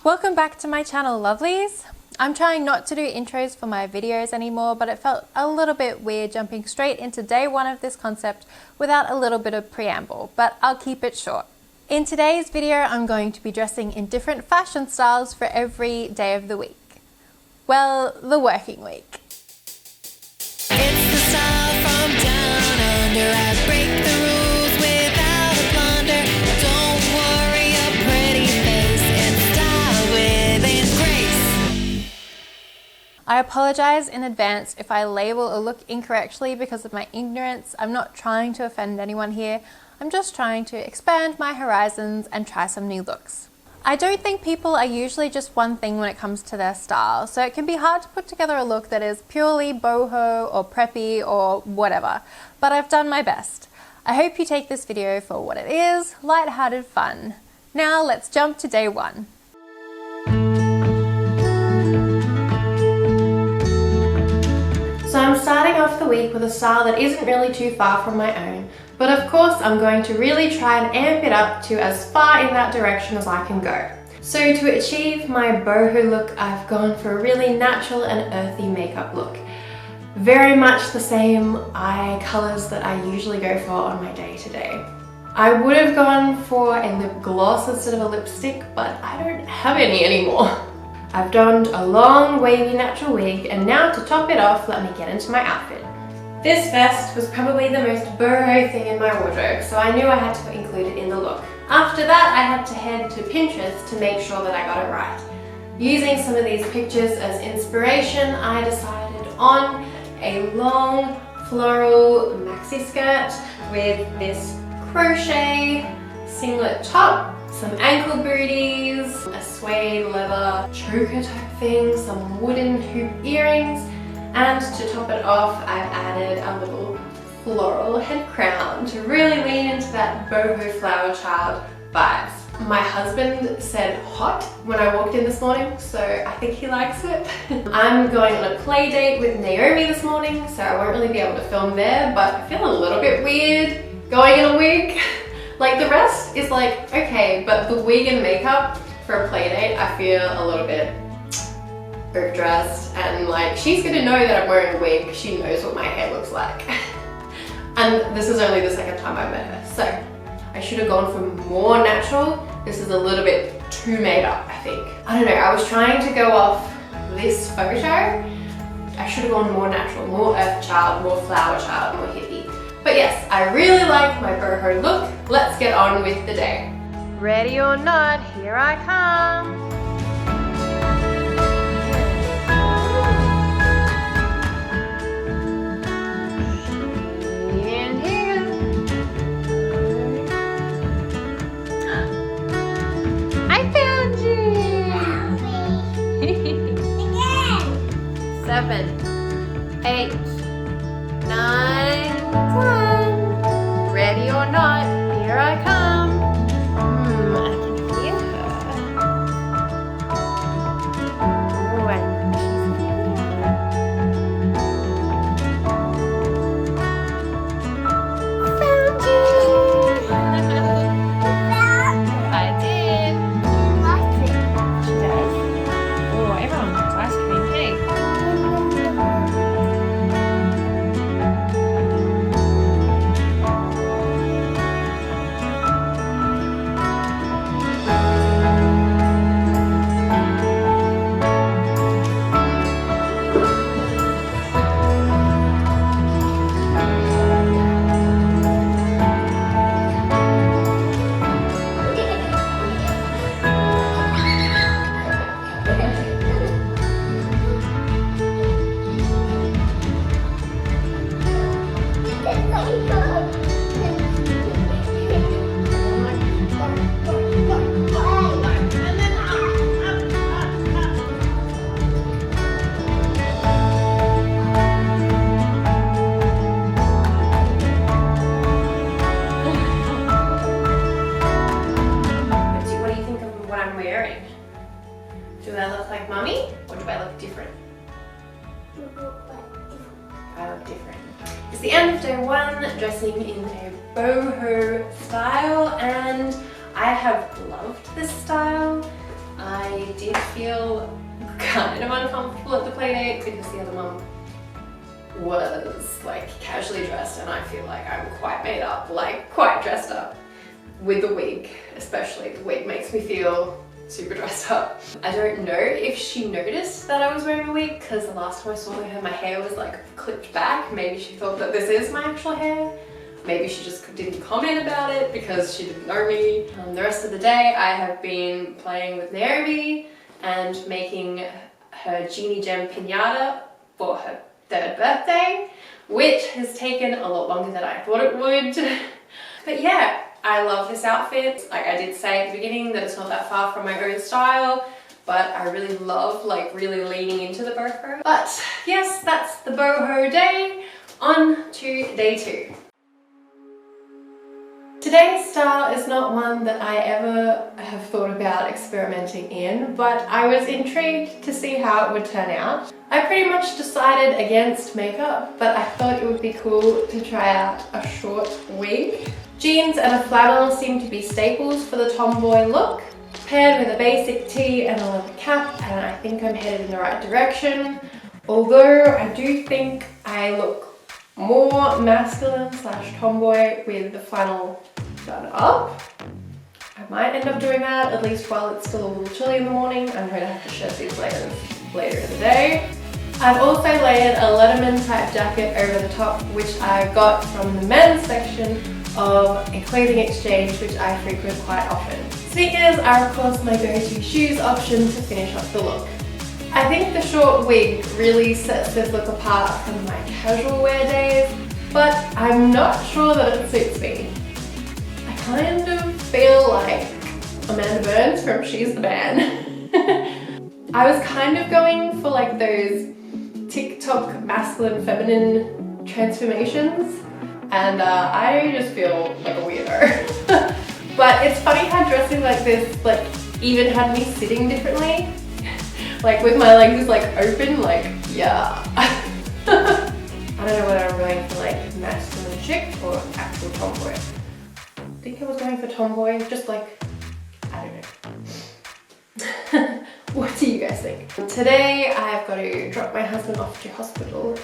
Welcome back to my channel, lovelies. I'm trying not to do intros for my videos anymore, but it felt a little bit weird jumping straight into day one of this concept without a little bit of preamble, but I'll keep it short. In today's video, I'm going to be dressing in different fashion styles for every day of the week. Well, the working week. It's the style from down under. I break the rules without a blunder. Don't worry, a pretty face and style within grace. I apologize in advance if I label a look incorrectly because of my ignorance. I'm not trying to offend anyone here. I'm just trying to expand my horizons and try some new looks. I don't think people are usually just one thing when it comes to their style, so it can be hard to put together a look that is purely boho or preppy or whatever, but I've done my best. I hope you take this video for what it is, light-hearted fun. Now let's jump to day one. So I'm starting off the week with a style that isn't really too far from my own, but of course I'm going to really try and amp it up to as far in that direction as I can go. So to achieve my boho look, I've gone for a really natural and earthy makeup look. Very much the same eye colours that I usually go for on my day-to-day. I would have gone for a lip gloss instead of a lipstick, but I don't have any anymore. I've donned a long wavy natural wig, and now to top it off, let me get into my outfit. This vest was probably the most boho thing in my wardrobe, so I knew I had to include it in the look. After that, I had to head to Pinterest to make sure that I got it right. Using some of these pictures as inspiration, I decided on a long floral maxi skirt with this crochet singlet top, some ankle booties, a suede leather choker type thing, some wooden hoop earrings, and to top it off, I've added a little floral head crown to really lean into that boho flower child vibes. My husband said hot when I walked in this morning, so I think he likes it. I'm going on a play date with Naomi this morning, so I won't really be able to film there, but I feel a little bit weird going in a wig. Like the rest is like, okay, but the wig and makeup for a play date, I feel a little bit overdressed, and like she's gonna know that I'm wearing a wig. She knows what my hair looks like. And this is only the second time I've met her, so I should have gone for more natural. This is a little bit too made up, I think. I don't know, I was trying to go off this photo. I should have gone more natural, more earth child, more flower child, more hippie. But yes, I really like my boho look. Let's get on with the day. Ready or not, here I come. I found you! 7, 8, 9, 10. Ready or not, here I come. I can hear her. Oh, I know she's here. Found you! I did. She does. Oh, everyone likes ice cream, hey? Do I look like mummy or do I look different? I look different. It's the end of day one, dressing in a boho style, and I have loved this style. I did feel kind of uncomfortable at the play date because the other mum was like casually dressed, and I feel like I'm quite made up, like quite dressed up. With the wig, especially, the wig makes me feel super dressed up. I don't know if she noticed that I was wearing a wig, because the last time I saw her, my hair was like clipped back. Maybe she thought that this is my actual hair. Maybe she just didn't comment about it because she didn't know me. The rest of the day I have been playing with Naomi and making her Genie Gem Pinata for her 3rd birthday, which has taken a lot longer than I thought it would. But yeah, I love this outfit. Like I did say at the beginning that it's not that far from my own style, but I really love like really leaning into the boho. But yes, that's the boho day. On to day 2. Today's style is not one that I ever have thought about experimenting in, but I was intrigued to see how it would turn out. I pretty much decided against makeup, but I thought it would be cool to try out a short wig. Jeans and a flannel seem to be staples for the tomboy look, paired with a basic tee and a leather cap, and I think I'm headed in the right direction. Although I do think I look more masculine / tomboy with the flannel done up. I might end up doing that, at least while it's still a little chilly in the morning. I'm going to have to shed these layers later in the day. I've also layered a Letterman type jacket over the top, which I got from the men's section of a clothing exchange, which I frequent quite often. Sneakers are of course my go-to shoes option to finish off the look. I think the short wig really sets this look apart from my casual wear days, but I'm not sure that it suits me. I kind of feel like Amanda Burns from She's the Man. I was kind of going for like those TikTok masculine feminine transformations, and I just feel like a weirdo. But it's funny how dressing like this like even had me sitting differently. Like with my legs like open, like yeah. I don't know whether I'm going for like masculine chic or actual tomboy. I think I was going for tomboy, just like, I don't know. What do you guys think? Today I've got to drop my husband off to hospital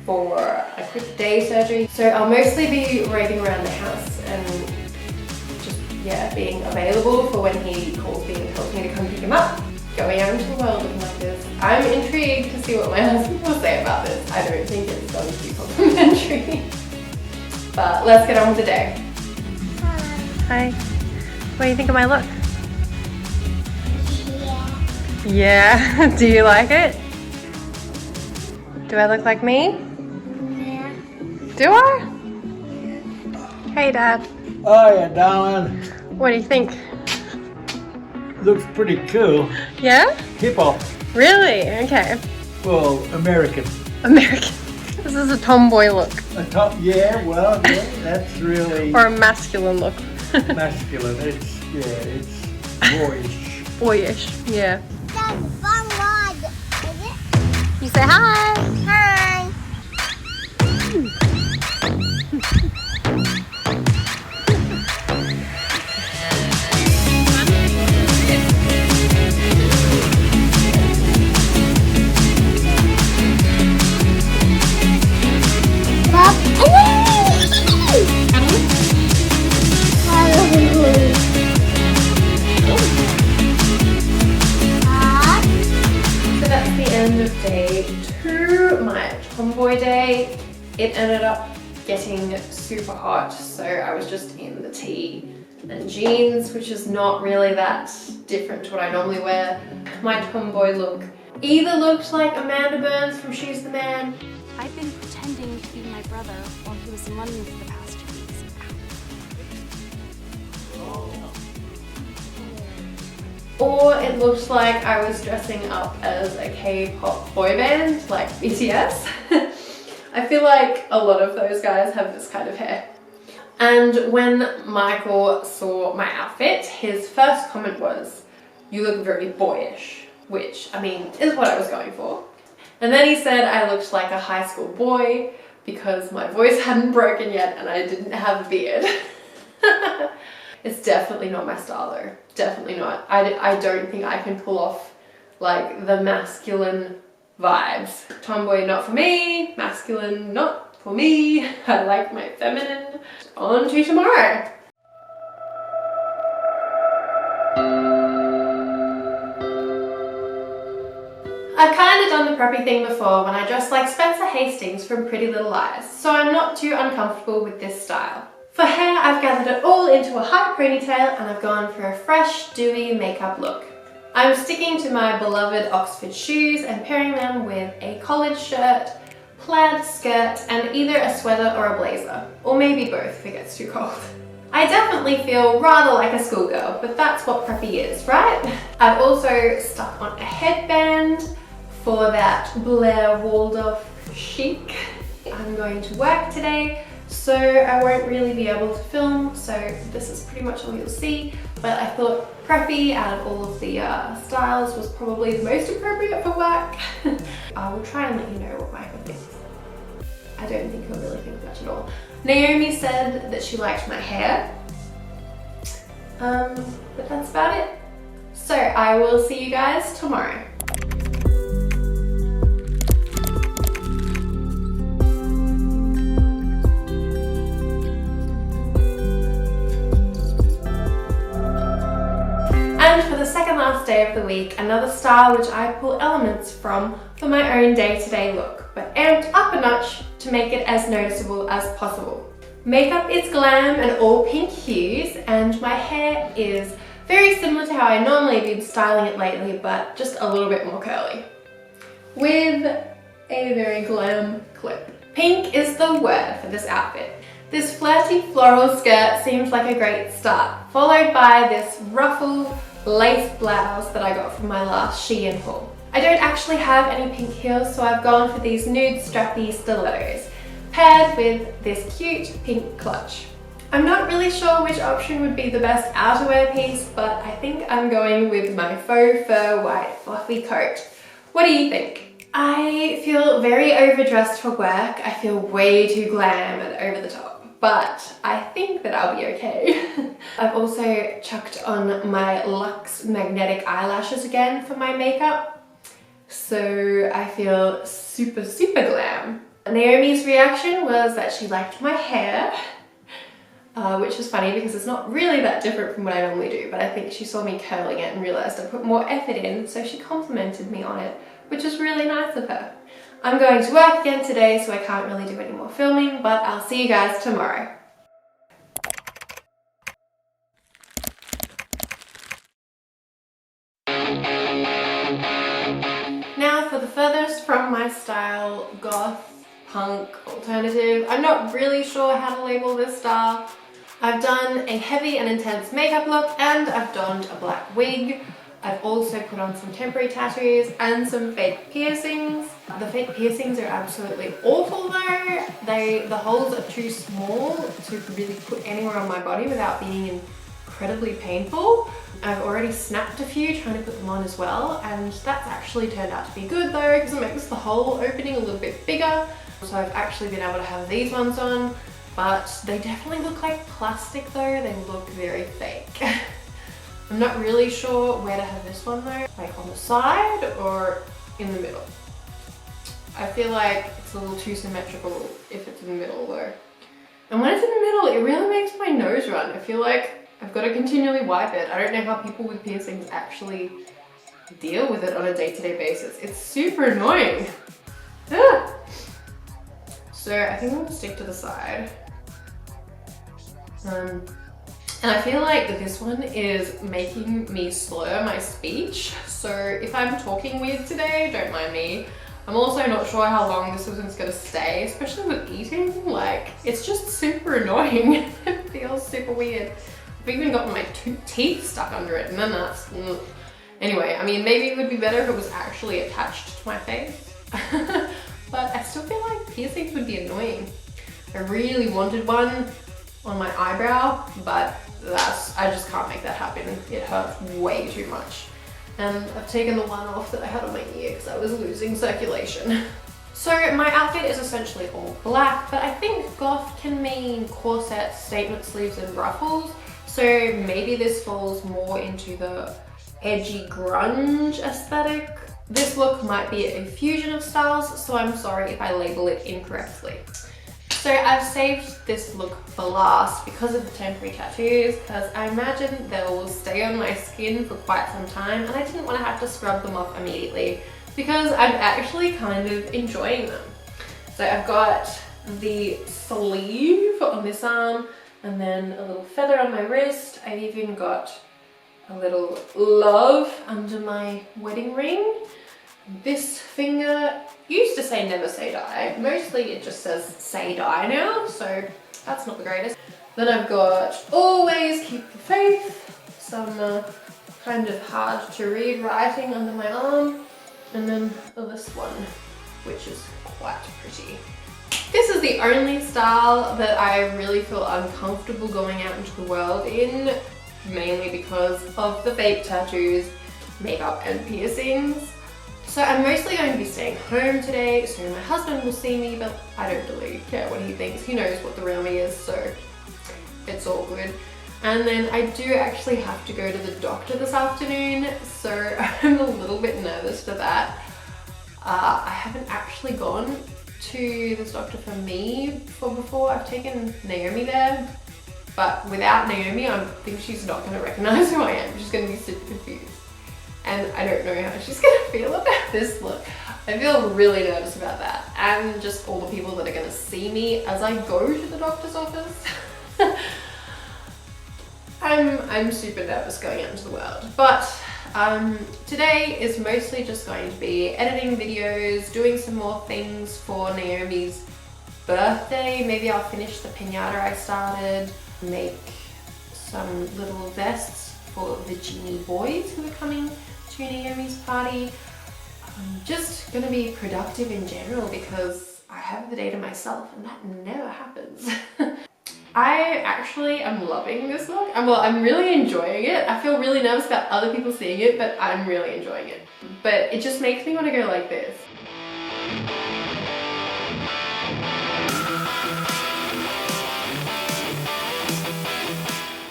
for a quick day surgery. So I'll mostly be raving around the house and just, yeah, being available for when he calls me and tells me to come pick him up. Going out into the world looking like this. I'm intrigued to see what my husband will say about this. I don't think it's going to be complimentary. But let's get on with the day. Hi. What do you think of my look? Yeah. Do you like it? Do I look like me? Yeah. Do I? Hey, Dad. Oh yeah, darling. What do you think? Looks pretty cool. Yeah? Hip hop. Really? Okay. Well, American. American. This is a tomboy look. A top, yeah, well, yeah, that's really Or a masculine look. masculine. It's boyish. Boyish, yeah. That's fun ride, is it? You say hi. Hi. So that's the end of day 2, my tomboy day. It ended up getting super hot, so I was just in the tee and jeans, which is not really that different to what I normally wear. My tomboy look either looked like Amanda Burns from She's the Man. I've been pretending to be my brother while he was in London for the past 2 weeks. Or it looked like I was dressing up as a K-pop boy band, like BTS. I feel like a lot of those guys have this kind of hair. And when Michael saw my outfit, his first comment was, "You look very boyish," which, I mean, is what I was going for. And then he said I looked like a high school boy because my voice hadn't broken yet and I didn't have a beard. It's definitely not my style though. definitely not. I don't think I can pull off like the masculine vibes. Tomboy not for me, masculine not for me. I like my feminine. On to tomorrow. I've kind of done the preppy thing before when I dressed like Spencer Hastings from Pretty Little Lies, so I'm not too uncomfortable with this style. For hair, I've gathered it all into a high ponytail and I've gone for a fresh, dewy makeup look. I'm sticking to my beloved Oxford shoes and pairing them with a collared shirt, plaid skirt, and either a sweater or a blazer, or maybe both if it gets too cold. I definitely feel rather like a schoolgirl, but that's what preppy is, right? I've also stuck on a headband for that Blair Waldorf chic. I'm going to work today, so I won't really be able to film, so this is pretty much all you'll see, but I thought preppy out of all of the styles was probably the most appropriate for work. I will try and let you know what Michael thinks. I don't think he'll really think much at all. Naomi said that she liked my hair, but that's about it. So I will see you guys tomorrow. And for the second last day of the week, another style which I pull elements from for my own day-to-day look, but amped up a notch to make it as noticeable as possible. Makeup is glam and all pink hues, and my hair is very similar to how I normally have been styling it lately, but just a little bit more curly, with a very glam clip. Pink is the word for this outfit. This flirty floral skirt seems like a great start, followed by this ruffle lace blouse that I got from my last Shein haul. I don't actually have any pink heels, so I've gone for these nude strappy stilettos, paired with this cute pink clutch. I'm not really sure which option would be the best outerwear piece, but I think I'm going with my faux fur white fluffy coat. What do you think? I feel very overdressed for work. I feel way too glam and over the top, but I think that I'll be okay. I've also chucked on my Luxe magnetic eyelashes again for my makeup, so I feel super, super glam. Naomi's reaction was that she liked my hair, which was funny because it's not really that different from what I normally do, but I think she saw me curling it and realized I put more effort in, so she complimented me on it, which is really nice of her. I'm going to work again today, so I can't really do any more filming, but I'll see you guys tomorrow. Now for the furthest from my style, goth, punk, alternative. I'm not really sure how to label this style. I've done a heavy and intense makeup look, and I've donned a black wig. I've also put on some temporary tattoos and some fake piercings. The fake piercings are absolutely awful though. The holes are too small to really put anywhere on my body without being incredibly painful. I've already snapped a few trying to put them on as well, and that's actually turned out to be good though, because it makes the hole opening a little bit bigger. So I've actually been able to have these ones on, but they definitely look like plastic though. They look very fake. I'm not really sure where to have this one though, like on the side or in the middle. I feel like it's a little too symmetrical if it's in the middle though. And when it's in the middle, it really makes my nose run. I feel like I've got to continually wipe it. I don't know how people with piercings actually deal with it on a day-to-day basis. It's super annoying. Ah. So I think I'm gonna stick to the side. And I feel like this one is making me slur my speech. So if I'm talking weird today, don't mind me. I'm also not sure how long this one's gonna stay, especially with eating. Like, it's just super annoying. It feels super weird. I've even got my teeth stuck under it, and then that's... Anyway, I mean, maybe it would be better if it was actually attached to my face. But I still feel like piercings would be annoying. I really wanted one on my eyebrow, but I just can't make that happen. It hurts way too much. And I've taken the one off that I had on my ear because I was losing circulation. So my outfit is essentially all black, but I think goth can mean corsets, statement sleeves, and ruffles. So maybe this falls more into the edgy grunge aesthetic. This look might be a fusion of styles, so I'm sorry if I label it incorrectly. So I've saved this look for last because of the temporary tattoos, because I imagine they will stay on my skin for quite some time, and I didn't want to have to scrub them off immediately because I'm actually kind of enjoying them. So I've got the sleeve on this arm, and then a little feather on my wrist. I've even got a little love under my wedding ring. This finger used to say never say die. Mostly it just says say die now, so that's not the greatest. Then I've got always keep the faith, some kind of hard to read writing under my arm, and then this one, which is quite pretty. This is the only style that I really feel uncomfortable going out into the world in, mainly because of the fake tattoos, makeup and piercings. So I'm mostly going to be staying home today, so my husband will see me, but I don't really care what he thinks. He knows what the real me is, so it's all good. And then I do actually have to go to the doctor this afternoon, so I'm a little bit nervous for that. I haven't actually gone to this doctor for me before. I've taken Naomi there, but without Naomi, I think she's not going to recognize who I am. She's going to be super confused. And I don't know how she's going to feel about this look. I feel really nervous about that. And just all the people that are going to see me as I go to the doctor's office. I'm super nervous going out into the world. But today is mostly just going to be editing videos, doing some more things for Naomi's birthday. Maybe I'll finish the piñata I started, make some little vests for the genie boys who are coming to Naomi's party. I'm just gonna be productive in general because I have the day to myself and that never happens. I actually am loving this look. I'm really enjoying it. I feel really nervous about other people seeing it, but I'm really enjoying it. But it just makes me want to go like this.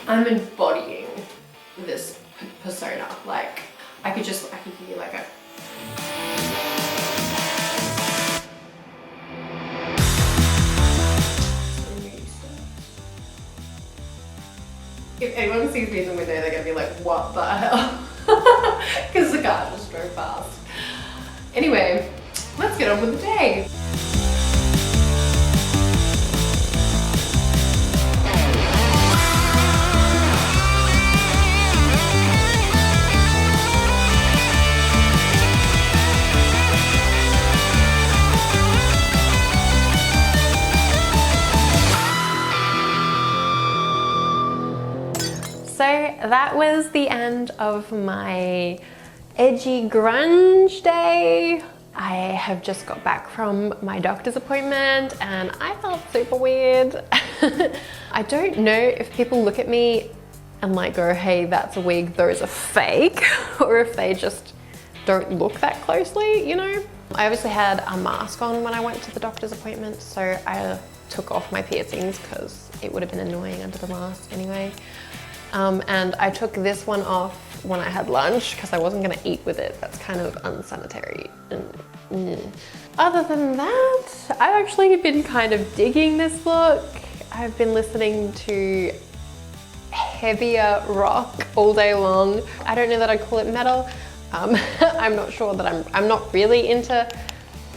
I'm embodying this persona. Like, I could be like a... If anyone sees me in the window, they're gonna be like, what the hell? Because the car just drove past. Anyway, let's get on with the day. So that was the end of my edgy grunge day. I have just got back from my doctor's appointment and I felt super weird. I don't know if people look at me and like go, hey, that's a wig, those are fake, or if they just don't look that closely, you know? I obviously had a mask on when I went to the doctor's appointment, so I took off my piercings because it would have been annoying under the mask anyway. And I took this one off when I had lunch because I wasn't gonna eat with it. That's kind of unsanitary. Other than that, I've actually been kind of digging this look. I've been listening to heavier rock all day long. I don't know that I'd call it metal. I'm not sure that I'm not really into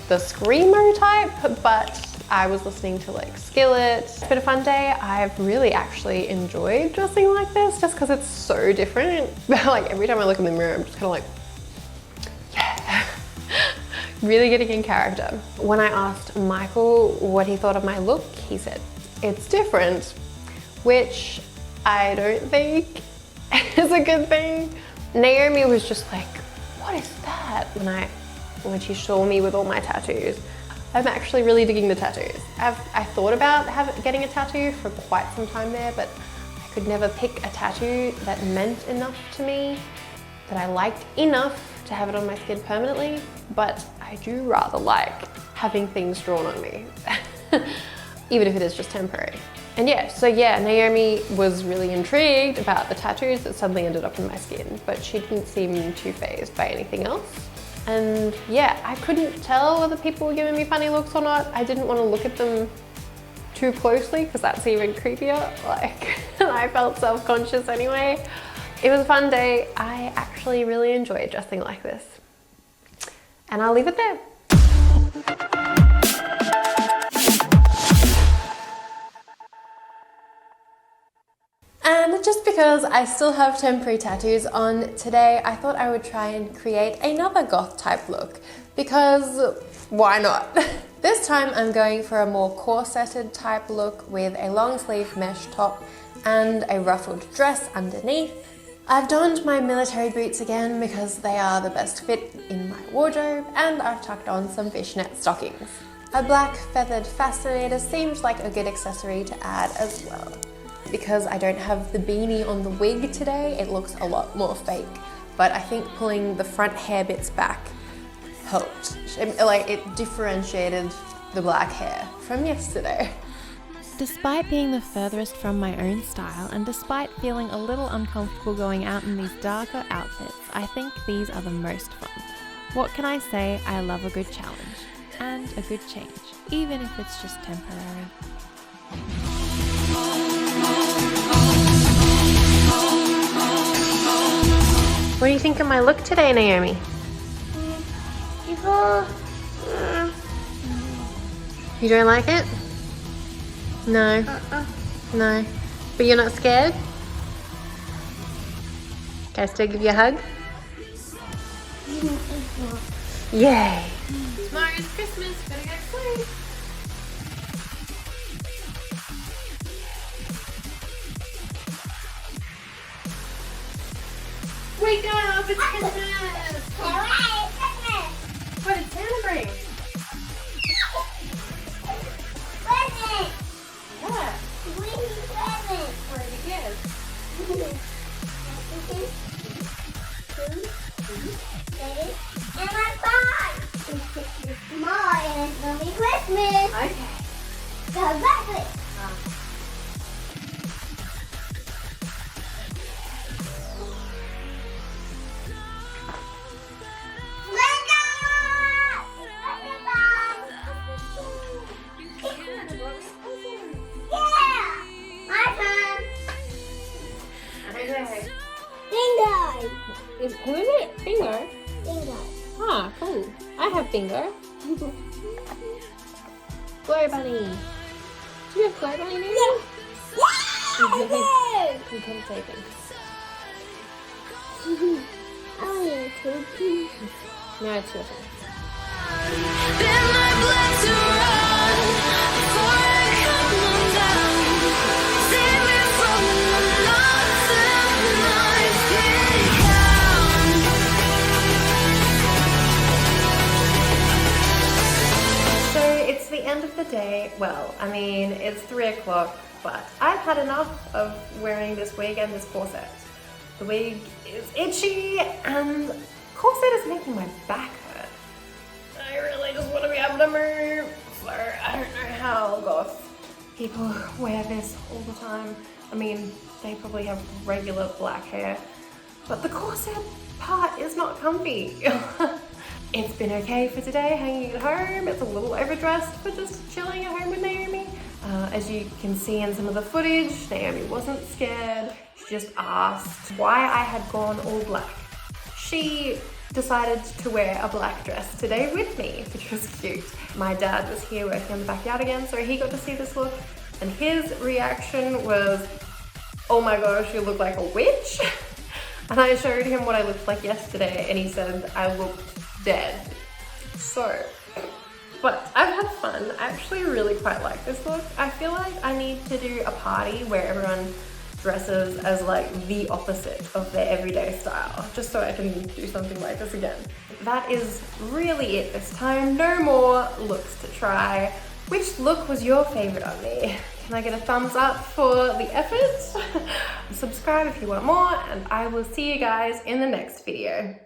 the screamo type, but I was listening to like Skillet. It's been a fun day. I've really actually enjoyed dressing like this just because it's so different. Like every time I look in the mirror, I'm just kind of like, yeah, really getting in character. When I asked Michael what he thought of my look, he said, it's different, which I don't think is a good thing. Naomi was just like, what is that? When she saw me with all my tattoos. I'm actually really digging the tattoos. I thought about getting a tattoo for quite some time there, but I could never pick a tattoo that meant enough to me, that I liked enough to have it on my skin permanently, but I do rather like having things drawn on me, even if it is just temporary. And yeah, Naomi was really intrigued about the tattoos that suddenly ended up in my skin, but she didn't seem too fazed by anything else. And yeah, I couldn't tell whether people were giving me funny looks or not. I didn't want to look at them too closely because that's even creepier. Like, I felt self-conscious anyway. It was a fun day. I actually really enjoyed dressing like this. And I'll leave it there. And just because I still have temporary tattoos on today, I thought I would try and create another goth type look, because why not? This time I'm going for a more corseted type look with a long sleeve mesh top and a ruffled dress underneath. I've donned my military boots again because they are the best fit in my wardrobe, and I've tucked on some fishnet stockings. A black feathered fascinator seemed like a good accessory to add as well. Because I don't have the beanie on the wig today, it looks a lot more fake. But I think pulling the front hair bits back helped. Like, it differentiated the black hair from yesterday. Despite being the furthest from my own style, and despite feeling a little uncomfortable going out in these darker outfits, I think these are the most fun. What can I say? I love a good challenge and a good change, even if it's just temporary. What do you think of my look today, Naomi? You don't like it? No. No. But you're not scared? Can I still give you a hug? Yay! Tomorrow's Christmas, gotta get excited. Wake up, it's Christmas! What did Santa bring? Present! What? We need present! What did you give? And my bag! Tomorrow and it's gonna be Christmas! Okay. So present! Who is it? Bingo? Bingo. Ah, cool. I have bingo. Glow bunny. Do you have glow bunny maybe? Yeah! You can say things. I want to pieces. Now it's your turn. Then my blood to run before I come undone. Save me from the knots and knives can count. So it's the end of the day. Well, I mean, it's 3 o'clock, but I've had enough of wearing this wig and this corset. The wig is itchy and the corset is making my back hurt. I really just want to be able to move, so I don't know how goth people wear this all the time. I mean, they probably have regular black hair, but the corset part is not comfy. It's been okay for today, hanging at home. It's a little overdressed for just chilling at home with Naomi. As you can see in some of the footage, Naomi wasn't scared. She just asked why I had gone all black. She decided to wear a black dress today with me, which was cute. My dad was here working in the backyard again, so he got to see this look, and his reaction was, oh my gosh, you look like a witch. And I showed him what I looked like yesterday, and he said I looked dead. So, but I've had fun. I actually really quite like this look. I feel like I need to do a party where everyone dresses as like the opposite of their everyday style, just so I can do something like this again. That is really it this time. No more looks to try. Which look was your favorite on me? Can I get a thumbs up for the effort? Subscribe if you want more, and I will see you guys in the next video.